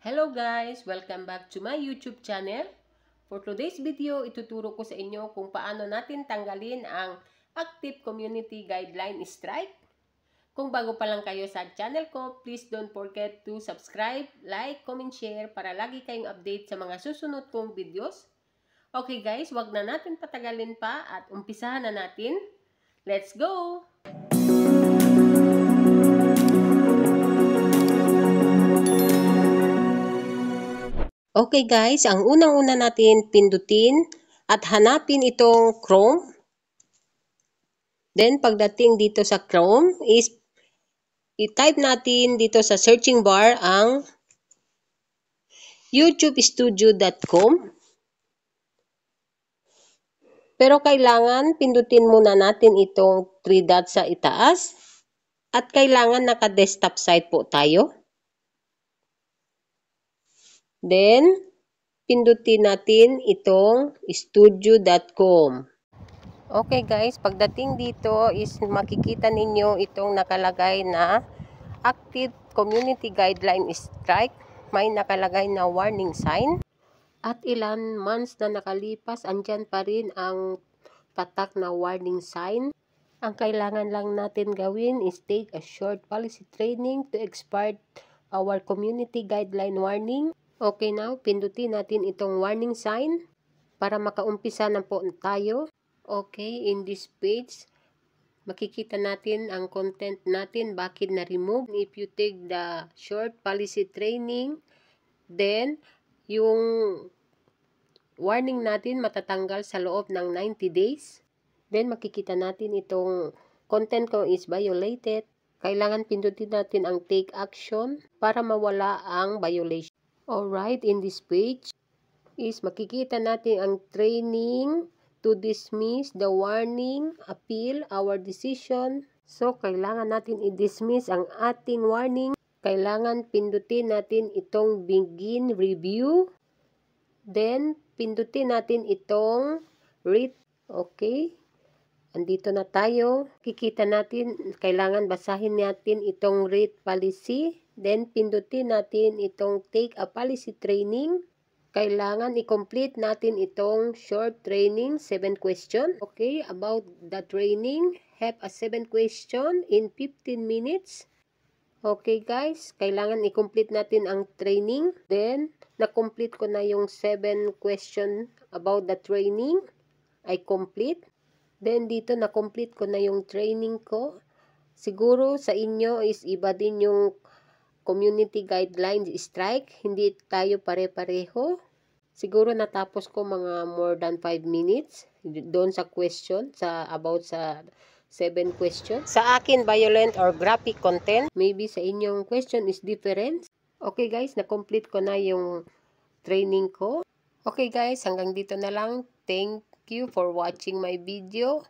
Hello guys! Welcome back to my YouTube channel. For today's video, ituturo ko sa inyo kung paano natin tanggalin ang Active Community Guideline Strike. Kung bago pa lang kayo sa channel ko, please don't forget to subscribe, like, comment, share para lagi kayong update sa mga susunod kong videos. Okay guys, wag na natin patagalin pa at umpisahan na natin. Let's go! Okay guys, ang unang-una natin pindutin at hanapin itong Chrome. Then pagdating dito sa Chrome is i-type natin dito sa searching bar ang youtubestudio.com. Pero kailangan pindutin muna natin itong 3 dots sa itaas at kailangan naka-desktop site po tayo. Then, pindutin natin itong studio.com. Okay guys, pagdating dito is makikita ninyo itong nakalagay na Active Community Guideline Strike. May nakalagay na warning sign. At ilan months na nakalipas, andyan pa rin ang patak na warning sign. Ang kailangan lang natin gawin is take a short policy training to expand our community guideline warning. Okay, now pindutin natin itong warning sign para makaumpisa na po tayo. Okay, in this page, makikita natin ang content natin, bakit na-remove. If you take the short policy training, then yung warning natin matatanggal sa loob ng 90 days. Then makikita natin itong content ko is violated. Kailangan pindutin natin ang take action para mawala ang violation. Alright, in this page is makikita natin ang training to dismiss the warning, appeal our decision. So, kailangan natin i-dismiss ang ating warning. Kailangan pindutin natin itong begin review. Then, pindutin natin itong read. Okay. Andito na tayo. Kikita natin, kailangan basahin natin itong read policy. Then, pindutin natin itong take a policy training. Kailangan i-complete natin itong short training, 7 question. Okay, about the training, have a 7 question in 15 minutes. Okay guys, kailangan i-complete natin ang training. Then, na-complete ko na yung 7 question about the training. I complete. Then, dito na-complete ko na yung training ko. Siguro sa inyo is iba din yung community guidelines strike. Hindi tayo pare-pareho. Siguro natapos ko mga more than 5 minutes doon sa question, about sa 7 questions. Sa akin, violent or graphic content. Maybe sa inyong question is different. Okay guys, na-complete ko na yung training ko. Okay guys, hanggang dito na lang. Thank you for watching my video.